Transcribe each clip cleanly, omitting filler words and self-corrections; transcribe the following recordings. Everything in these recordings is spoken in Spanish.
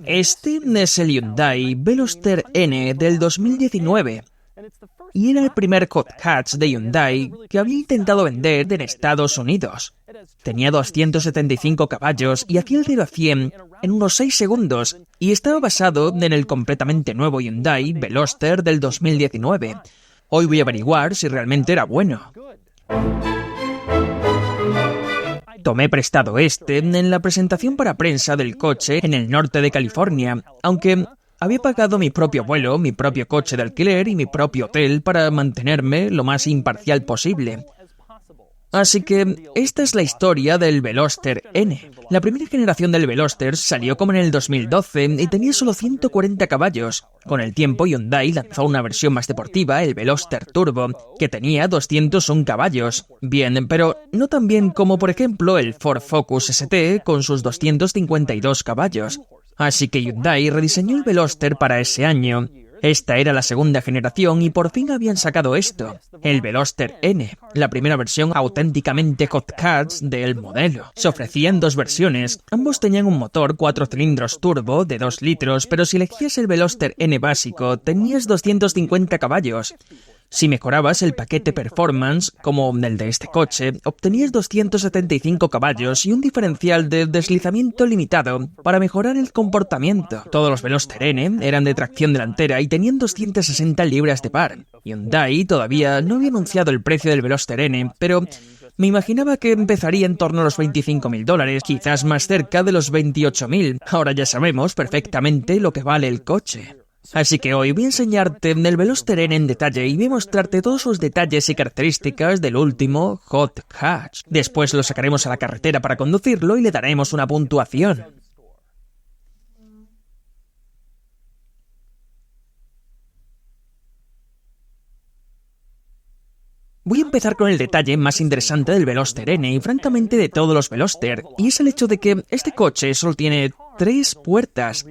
Este es el Hyundai Veloster N del 2019 y era el primer hot hatch de Hyundai que había intentado vender en Estados Unidos. Tenía 275 caballos y hacía el 0 a 100 en unos 6 segundos y estaba basado en el completamente nuevo Hyundai Veloster del 2019. Hoy voy a averiguar si realmente era bueno. Tomé prestado en la presentación para prensa del coche en el norte de California, aunque había pagado mi propio vuelo, mi propio coche de alquiler y mi propio hotel para mantenerme lo más imparcial posible. Así que esta es la historia del Veloster N. La primera generación del Veloster salió como en el 2012 y tenía solo 140 caballos. Con el tiempo, Hyundai lanzó una versión más deportiva, el Veloster Turbo, que tenía 201 caballos. Bien, pero no tan bien como, por ejemplo, el Ford Focus ST con sus 252 caballos. Así que Hyundai rediseñó el Veloster para ese año. Esta era la segunda generación y por fin habían sacado esto, el Veloster N, la primera versión auténticamente hot hatch del modelo. Se ofrecían dos versiones, ambos tenían un motor 4 cilindros turbo de 2 litros, pero si elegías el Veloster N básico tenías 250 caballos. Si mejorabas el paquete Performance, como el de este coche, obtenías 275 caballos y un diferencial de deslizamiento limitado para mejorar el comportamiento. Todos los Veloster N eran de tracción delantera y tenían 260 libras de par. Hyundai todavía no había anunciado el precio del Veloster N, pero me imaginaba que empezaría en torno a los $25.000, quizás más cerca de los 28.000. Ahora ya sabemos perfectamente lo que vale el coche. Así que hoy voy a enseñarte el Veloster N en detalle y voy a mostrarte todos sus detalles y características del último hot hatch. Después lo sacaremos a la carretera para conducirlo y le daremos una puntuación. Voy a empezar con el detalle más interesante del Veloster N y francamente de todos los Veloster, y es el hecho de que este coche solo tiene 3 puertas.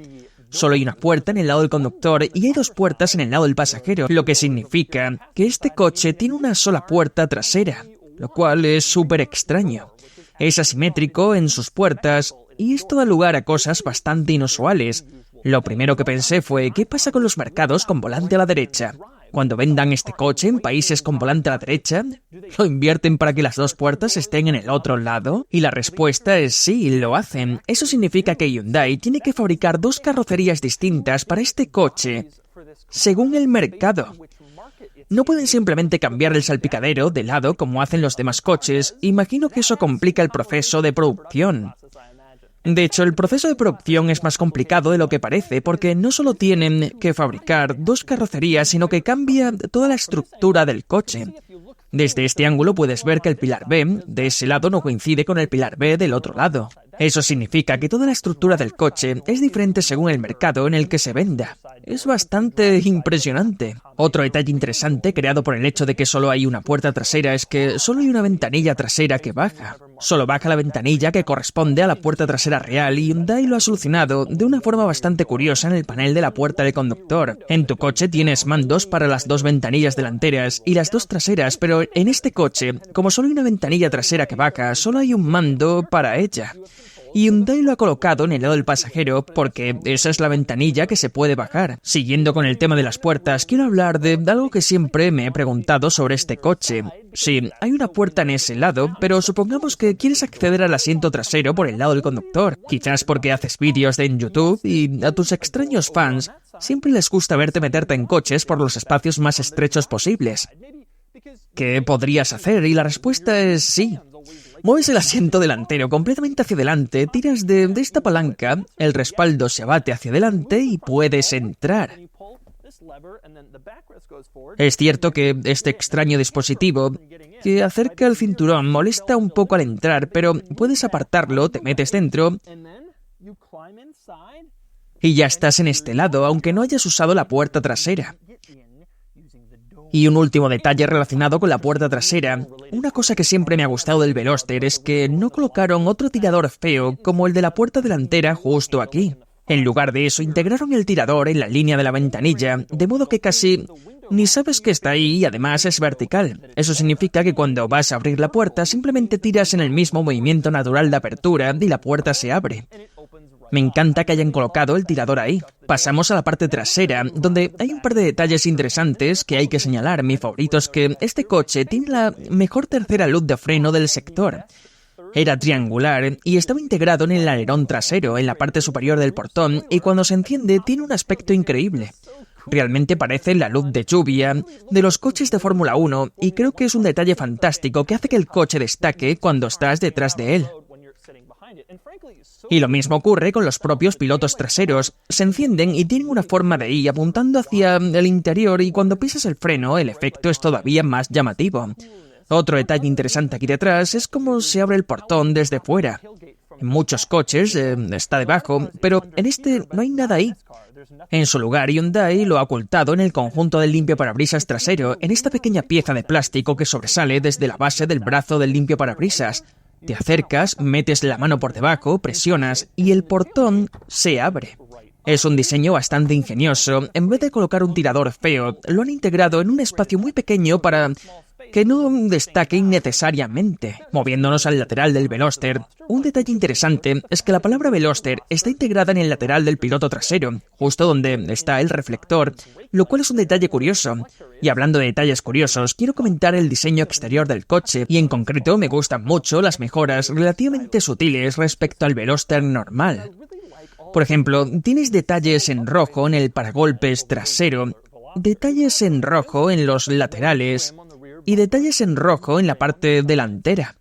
Solo hay una puerta en el lado del conductor y hay 2 puertas en el lado del pasajero, lo que significa que este coche tiene una sola puerta trasera, lo cual es súper extraño. Es asimétrico en sus puertas y esto da lugar a cosas bastante inusuales. Lo primero que pensé fue, ¿qué pasa con los mercados con volante a la derecha? Cuando vendan este coche en países con volante a la derecha, ¿lo invierten para que las 2 puertas estén en el otro lado? Y la respuesta es sí, lo hacen. Eso significa que Hyundai tiene que fabricar 2 carrocerías distintas para este coche, según el mercado. No pueden simplemente cambiar el salpicadero de lado como hacen los demás coches. Imagino que eso complica el proceso de producción. De hecho, el proceso de producción es más complicado de lo que parece, porque no solo tienen que fabricar 2 carrocerías, sino que cambia toda la estructura del coche. Desde este ángulo puedes ver que el pilar B de ese lado no coincide con el pilar B del otro lado. Eso significa que toda la estructura del coche es diferente según el mercado en el que se venda. Es bastante impresionante. Otro detalle interesante creado por el hecho de que solo hay una puerta trasera es que solo hay una ventanilla trasera que baja. Solo baja la ventanilla que corresponde a la puerta trasera real y Hyundai lo ha solucionado de una forma bastante curiosa en el panel de la puerta de conductor. En tu coche tienes mandos para las 2 ventanillas delanteras y las 2 traseras, pero en este coche, como solo hay una ventanilla trasera que baja, solo hay un mando para ella. Y Hyundai lo ha colocado en el lado del pasajero porque esa es la ventanilla que se puede bajar. Siguiendo con el tema de las puertas, quiero hablar de algo que siempre me he preguntado sobre este coche. Sí, hay una puerta en ese lado, pero supongamos que quieres acceder al asiento trasero por el lado del conductor. Quizás porque haces vídeos en YouTube y a tus extraños fans siempre les gusta verte meterte en coches por los espacios más estrechos posibles. ¿Qué podrías hacer? Y la respuesta es sí. Mueves el asiento delantero completamente hacia adelante, tiras de esta palanca, el respaldo se abate hacia adelante y puedes entrar. Es cierto que este extraño dispositivo que acerca el cinturón molesta un poco al entrar, pero puedes apartarlo, te metes dentro y ya estás en este lado, aunque no hayas usado la puerta trasera. Y un último detalle relacionado con la puerta trasera. Una cosa que siempre me ha gustado del Veloster es que no colocaron otro tirador feo como el de la puerta delantera justo aquí. En lugar de eso, integraron el tirador en la línea de la ventanilla, de modo que casi ni sabes que está ahí y además es vertical. Eso significa que cuando vas a abrir la puerta, simplemente tiras en el mismo movimiento natural de apertura y la puerta se abre. Me encanta que hayan colocado el tirador ahí. Pasamos a la parte trasera, donde hay un par de detalles interesantes que hay que señalar. Mi favorito es que este coche tiene la mejor tercera luz de freno del sector. Era triangular y estaba integrado en el alerón trasero, en la parte superior del portón, y cuando se enciende tiene un aspecto increíble. Realmente parece la luz de lluvia de los coches de Fórmula 1 y creo que es un detalle fantástico que hace que el coche destaque cuando estás detrás de él. Y lo mismo ocurre con los propios pilotos traseros. Se encienden y tienen una forma de I apuntando hacia el interior y cuando pisas el freno el efecto es todavía más llamativo. Otro detalle interesante aquí detrás es cómo se abre el portón desde fuera. En muchos coches está debajo, pero en este no hay nada ahí. En su lugar, Hyundai lo ha ocultado en el conjunto del limpiaparabrisas trasero, en esta pequeña pieza de plástico que sobresale desde la base del brazo del limpiaparabrisas. Te acercas, metes la mano por debajo, presionas y el portón se abre. Es un diseño bastante ingenioso. En vez de colocar un tirador feo, lo han integrado en un espacio muy pequeño para que no destaque innecesariamente. Moviéndonos al lateral del Veloster, un detalle interesante es que la palabra Veloster está integrada en el lateral del piloto trasero, justo donde está el reflector, lo cual es un detalle curioso. Y hablando de detalles curiosos, quiero comentar el diseño exterior del coche, y en concreto me gustan mucho las mejoras relativamente sutiles respecto al Veloster normal. Por ejemplo, tienes detalles en rojo en el paragolpes trasero, detalles en rojo en los laterales y detalles en rojo en la parte delantera.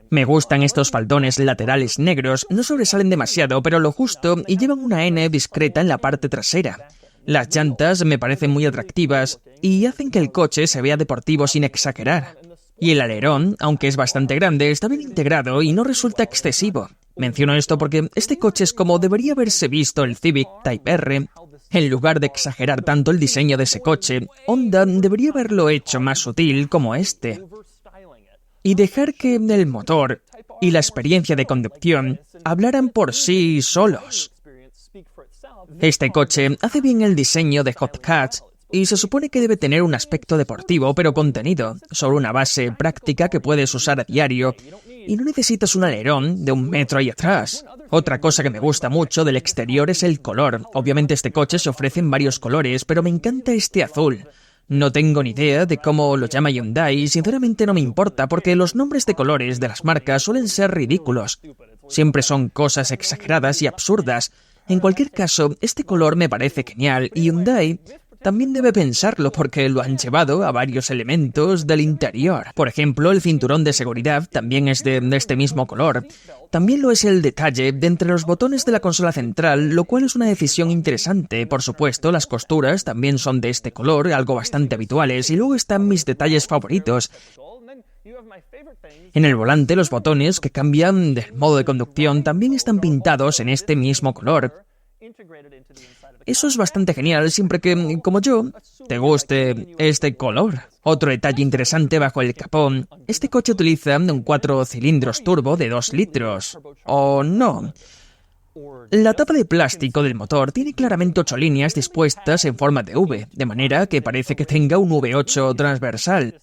Me gustan estos faldones laterales negros, no sobresalen demasiado, pero lo justo y llevan una N discreta en la parte trasera. Las llantas me parecen muy atractivas y hacen que el coche se vea deportivo sin exagerar. Y el alerón, aunque es bastante grande, está bien integrado y no resulta excesivo. Menciono esto porque este coche es como debería haberse visto el Civic Type R. En lugar de exagerar tanto el diseño de ese coche, Honda debería haberlo hecho más sutil como este. Y dejar que el motor y la experiencia de conducción hablaran por sí solos. Este coche hace bien el diseño de hot hatch y se supone que debe tener un aspecto deportivo pero contenido, sobre una base práctica que puedes usar a diario y no necesitas un alerón de 1 metro ahí atrás. Otra cosa que me gusta mucho del exterior es el color. Obviamente este coche se ofrece en varios colores, pero me encanta este azul. No tengo ni idea de cómo lo llama Hyundai y sinceramente no me importa porque los nombres de colores de las marcas suelen ser ridículos. Siempre son cosas exageradas y absurdas. En cualquier caso, este color me parece genial y Hyundai también debe pensarlo porque lo han llevado a varios elementos del interior. Por ejemplo, el cinturón de seguridad también es de este mismo color. También lo es el detalle de entre los botones de la consola central, lo cual es una decisión interesante. Por supuesto, las costuras también son de este color, algo bastante habituales, y luego están mis detalles favoritos. En el volante, los botones que cambian del modo de conducción también están pintados en este mismo color. Eso es bastante genial siempre que, como yo, te guste este color. Otro detalle interesante bajo el capó, este coche utiliza un 4 cilindros turbo de 2 litros. ¿O no? La tapa de plástico del motor tiene claramente 8 líneas dispuestas en forma de V, de manera que parece que tenga un V8 transversal.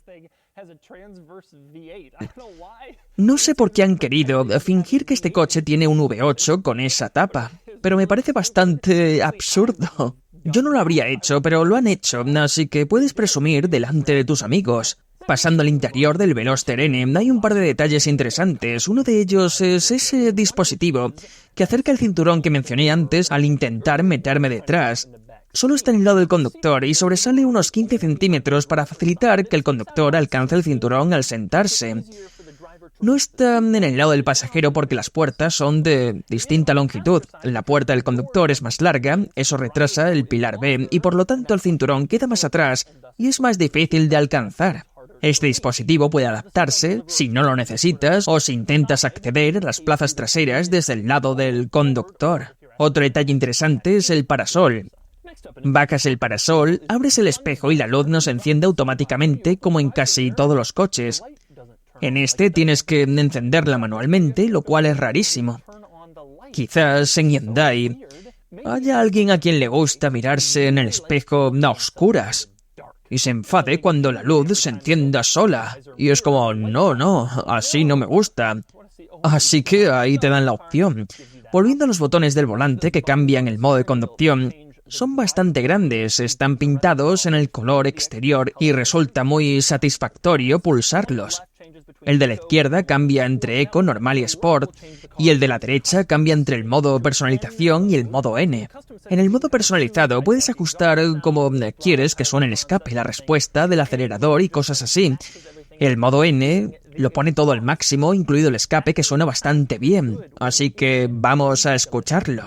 No sé por qué han querido fingir que este coche tiene un V8 con esa tapa, pero me parece bastante absurdo. Yo no lo habría hecho, pero lo han hecho, así que puedes presumir delante de tus amigos. Pasando al interior del Veloster N, hay un par de detalles interesantes. Uno de ellos es ese dispositivo que acerca el cinturón que mencioné antes al intentar meterme detrás. Solo está en el lado del conductor y sobresale unos 15 centímetros para facilitar que el conductor alcance el cinturón al sentarse. No está en el lado del pasajero porque las puertas son de distinta longitud. La puerta del conductor es más larga, eso retrasa el pilar B y por lo tanto el cinturón queda más atrás y es más difícil de alcanzar. Este dispositivo puede adaptarse si no lo necesitas o si intentas acceder a las plazas traseras desde el lado del conductor. Otro detalle interesante es el parasol. Bajas el parasol, abres el espejo y la luz no se enciende automáticamente como en casi todos los coches. En este tienes que encenderla manualmente, lo cual es rarísimo. Quizás en Hyundai haya alguien a quien le gusta mirarse en el espejo a oscuras y se enfade cuando la luz se encienda sola. Y es como, no, así no me gusta. Así que ahí te dan la opción. Volviendo a los botones del volante que cambian el modo de conducción, son bastante grandes, están pintados en el color exterior y resulta muy satisfactorio pulsarlos. El de la izquierda cambia entre Eco, Normal y Sport, y el de la derecha cambia entre el modo personalización y el modo N. En el modo personalizado puedes ajustar como quieres que suene el escape, la respuesta del acelerador y cosas así. El modo N lo pone todo al máximo, incluido el escape, que suena bastante bien, así que vamos a escucharlo.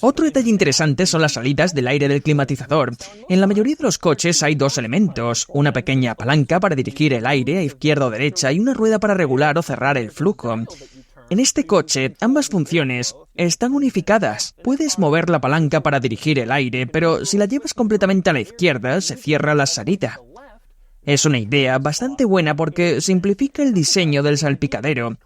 Otro detalle interesante son las salidas del aire del climatizador. En la mayoría de los coches hay dos elementos, una pequeña palanca para dirigir el aire a izquierda o derecha y una rueda para regular o cerrar el flujo. En este coche, ambas funciones están unificadas. Puedes mover la palanca para dirigir el aire, pero si la llevas completamente a la izquierda, se cierra la salida. Es una idea bastante buena porque simplifica el diseño del salpicadero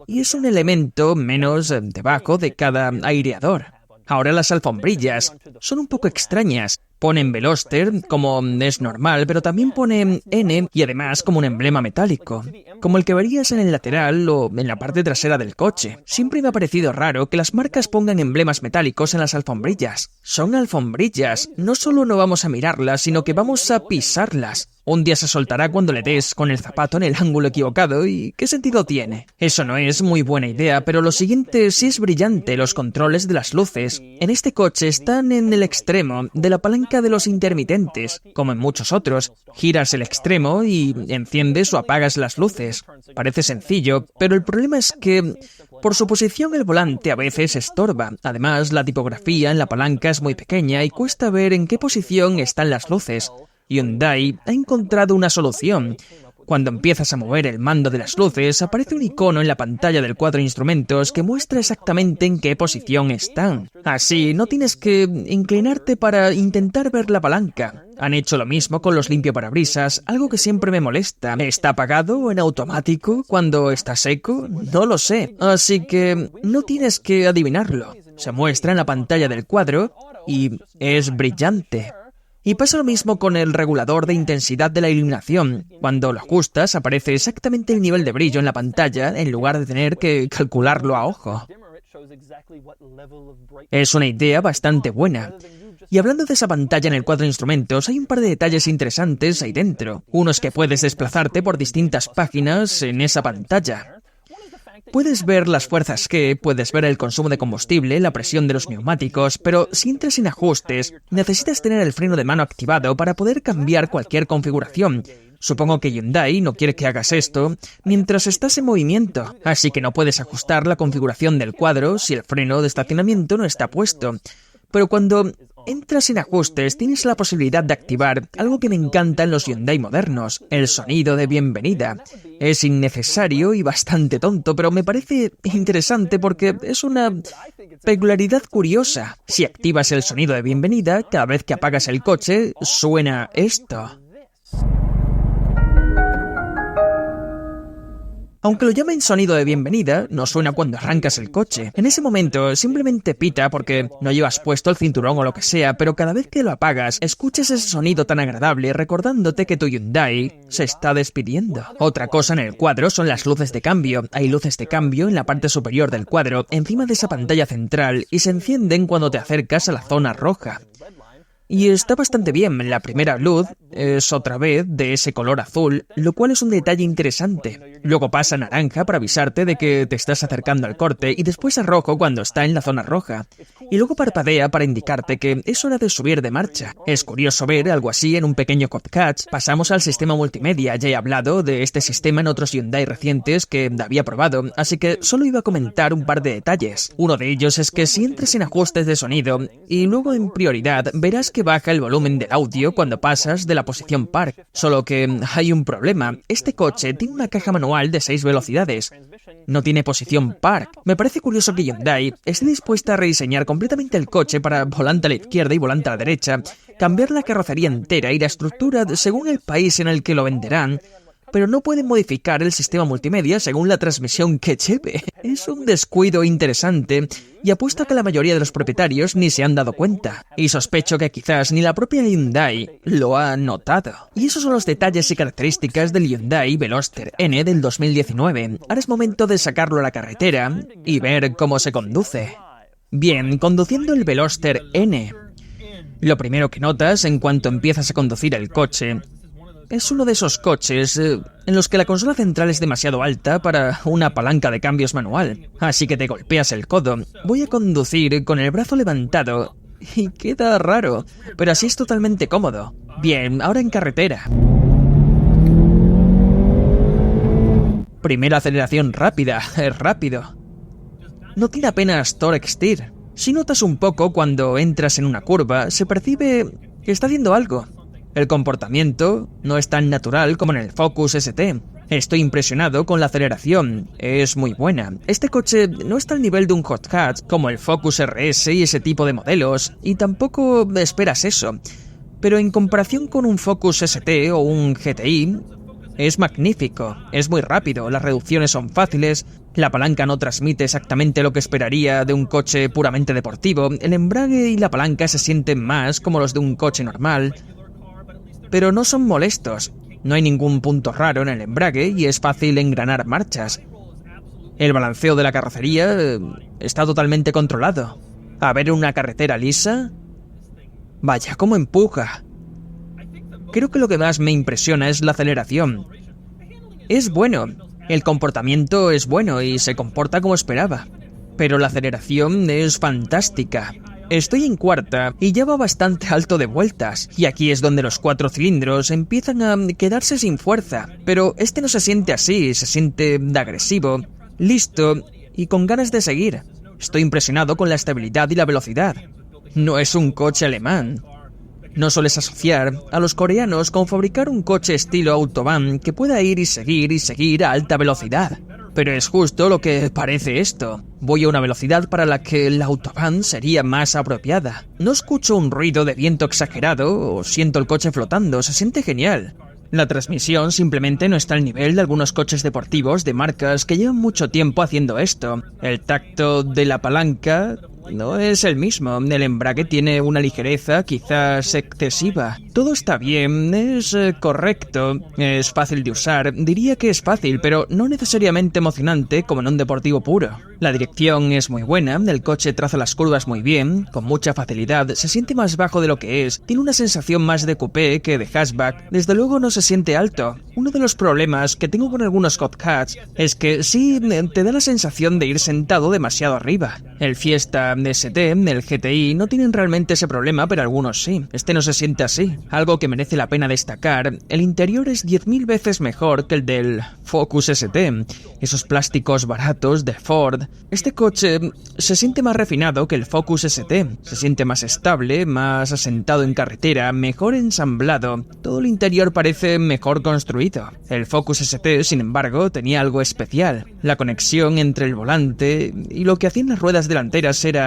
y es un elemento menos debajo de cada aireador. Ahora las alfombrillas son un poco extrañas. Ponen Veloster, como es normal, pero también pone N y además como un emblema metálico, como el que verías en el lateral o en la parte trasera del coche. Siempre me ha parecido raro que las marcas pongan emblemas metálicos en las alfombrillas. Son alfombrillas, no solo no vamos a mirarlas, sino que vamos a pisarlas. Un día se soltará cuando le des con el zapato en el ángulo equivocado y ¿qué sentido tiene? Eso no es muy buena idea, pero lo siguiente sí es brillante, los controles de las luces. En este coche están en el extremo de la palanca de los intermitentes, como en muchos otros. Giras el extremo y enciendes o apagas las luces. Parece sencillo, pero el problema es que por su posición el volante a veces estorba. Además, la tipografía en la palanca es muy pequeña y cuesta ver en qué posición están las luces. Hyundai ha encontrado una solución. Cuando empiezas a mover el mando de las luces, aparece un icono en la pantalla del cuadro de instrumentos que muestra exactamente en qué posición están. Así, no tienes que inclinarte para intentar ver la palanca. Han hecho lo mismo con los limpiaparabrisas, algo que siempre me molesta. ¿Está apagado o en automático cuando está seco? No lo sé. Así que no tienes que adivinarlo. Se muestra en la pantalla del cuadro y es brillante. Y pasa lo mismo con el regulador de intensidad de la iluminación. Cuando lo ajustas, aparece exactamente el nivel de brillo en la pantalla en lugar de tener que calcularlo a ojo. Es una idea bastante buena. Y hablando de esa pantalla en el cuadro de instrumentos, hay un par de detalles interesantes ahí dentro. Uno es que puedes desplazarte por distintas páginas en esa pantalla. Puedes ver las fuerzas G, puedes ver el consumo de combustible, la presión de los neumáticos, pero si entras en ajustes, necesitas tener el freno de mano activado para poder cambiar cualquier configuración. Supongo que Hyundai no quiere que hagas esto mientras estás en movimiento, así que no puedes ajustar la configuración del cuadro si el freno de estacionamiento no está puesto. Pero cuando entras en ajustes, tienes la posibilidad de activar algo que me encanta en los Hyundai modernos, el sonido de bienvenida. Es innecesario y bastante tonto, pero me parece interesante porque es una peculiaridad curiosa. Si activas el sonido de bienvenida, cada vez que apagas el coche, suena esto. Aunque lo llamen sonido de bienvenida, no suena cuando arrancas el coche. En ese momento simplemente pita porque no llevas puesto el cinturón o lo que sea, pero cada vez que lo apagas, escuchas ese sonido tan agradable recordándote que tu Hyundai se está despidiendo. Otra cosa en el cuadro son las luces de cambio. Hay luces de cambio en la parte superior del cuadro, encima de esa pantalla central, y se encienden cuando te acercas a la zona roja. Y está bastante bien, la primera luz es otra vez de ese color azul, lo cual es un detalle interesante. Luego pasa a naranja para avisarte de que te estás acercando al corte y después a rojo cuando está en la zona roja. Y luego parpadea para indicarte que es hora de subir de marcha. Es curioso ver algo así en un pequeño Copcat. Pasamos al sistema multimedia, ya he hablado de este sistema en otros Hyundai recientes que había probado, así que solo iba a comentar un par de detalles. Uno de ellos es que si entras en ajustes de sonido y luego en prioridad, verás que baja el volumen del audio cuando pasas de la posición Park. Solo que hay un problema. Este coche tiene una caja manual de 6 velocidades. No tiene posición Park. Me parece curioso que Hyundai esté dispuesta a rediseñar completamente el coche para volante a la izquierda y volante a la derecha, cambiar la carrocería entera y la estructura según el país en el que lo venderán, pero no pueden modificar el sistema multimedia según la transmisión que lleve. Es un descuido interesante y apuesto a que la mayoría de los propietarios ni se han dado cuenta. Y sospecho que quizás ni la propia Hyundai lo ha notado. Y esos son los detalles y características del Hyundai Veloster N del 2019. Ahora es momento de sacarlo a la carretera y ver cómo se conduce. Bien, conduciendo el Veloster N. Lo primero que notas en cuanto empiezas a conducir el coche es uno de esos coches en los que la consola central es demasiado alta para una palanca de cambios manual, así que te golpeas el codo. Voy a conducir con el brazo levantado y queda raro, pero así es totalmente cómodo. Bien, ahora en carretera. Primera aceleración rápida, es rápido. No tiene apenas torque steer. Si notas un poco cuando entras en una curva, se percibe que está haciendo algo. El comportamiento no es tan natural como en el Focus ST. Estoy impresionado con la aceleración, es muy buena. Este coche no está al nivel de un hot hatch como el Focus RS y ese tipo de modelos, y tampoco esperas eso. Pero en comparación con un Focus ST o un GTI, es magnífico, es muy rápido, las reducciones son fáciles, la palanca no transmite exactamente lo que esperaría de un coche puramente deportivo, el embrague y la palanca se sienten más como los de un coche normal, pero no son molestos, no hay ningún punto raro en el embrague y es fácil engranar marchas. El balanceo de la carrocería está totalmente controlado. A ver una carretera lisa, vaya, cómo empuja. Creo que lo que más me impresiona es la aceleración. Es bueno, el comportamiento es bueno y se comporta como esperaba, pero la aceleración es fantástica. Estoy en cuarta y ya va bastante alto de vueltas, y aquí es donde los 4 cilindros empiezan a quedarse sin fuerza, pero este no se siente así, se siente agresivo, listo y con ganas de seguir. Estoy impresionado con la estabilidad y la velocidad. No es un coche alemán. No sueles asociar a los coreanos con fabricar un coche estilo autobahn que pueda ir y seguir a alta velocidad. Pero es justo lo que parece esto. Voy a una velocidad para la que la autobahn sería más apropiada. No escucho un ruido de viento exagerado o siento el coche flotando, se siente genial. La transmisión simplemente no está al nivel de algunos coches deportivos de marcas que llevan mucho tiempo haciendo esto. El tacto de la palanca no es el mismo, el embrague tiene una ligereza quizás excesiva. Todo está bien, es correcto, es fácil de usar, diría que es fácil, pero no necesariamente emocionante como en un deportivo puro. La dirección es muy buena, el coche traza las curvas muy bien, con mucha facilidad, se siente más bajo de lo que es, tiene una sensación más de coupé que de hatchback, desde luego no se siente alto. Uno de los problemas que tengo con algunos hot hatch es que sí te da la sensación de ir sentado demasiado arriba. El Fiesta ST, el GTI, no tienen realmente ese problema, pero algunos sí. Este no se siente así. Algo que merece la pena destacar, el interior es 10.000 veces mejor que el del Focus ST. Esos plásticos baratos de Ford. Este coche se siente más refinado que el Focus ST. Se siente más estable, más asentado en carretera, mejor ensamblado. Todo el interior parece mejor construido. El Focus ST, sin embargo, tenía algo especial. La conexión entre el volante y lo que hacían las ruedas delanteras era...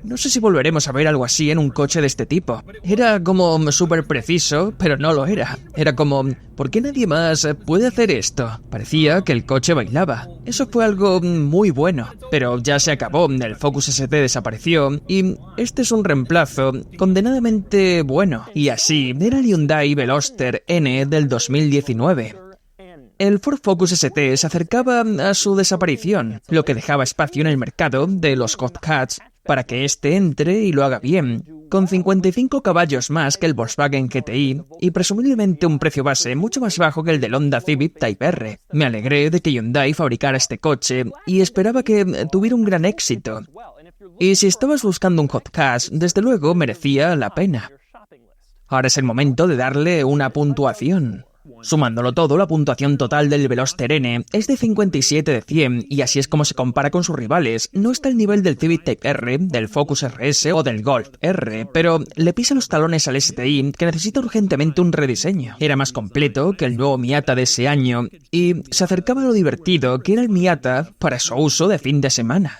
No sé si volveremos a ver algo así en un coche de este tipo. Era como súper preciso, pero no lo era. Era como, ¿por qué nadie más puede hacer esto? Parecía que el coche bailaba. Eso fue algo muy bueno. Pero ya se acabó, el Focus ST desapareció y este es un reemplazo condenadamente bueno. Y así era el Hyundai Veloster N del 2019. El Ford Focus ST se acercaba a su desaparición, lo que dejaba espacio en el mercado de los hot hatch para que éste entre y lo haga bien, con 55 caballos más que el Volkswagen GTI y presumiblemente un precio base mucho más bajo que el del Honda Civic Type R. Me alegré de que Hyundai fabricara este coche y esperaba que tuviera un gran éxito. Y si estabas buscando un hot hatch, desde luego merecía la pena. Ahora es el momento de darle una puntuación. Sumándolo todo, la puntuación total del Veloster N es de 57 de 100 y así es como se compara con sus rivales. No está al nivel del Civic Type R, del Focus RS o del Golf R, pero le pisa los talones al STI que necesita urgentemente un rediseño. Era más completo que el nuevo Miata de ese año y se acercaba a lo divertido que era el Miata para su uso de fin de semana.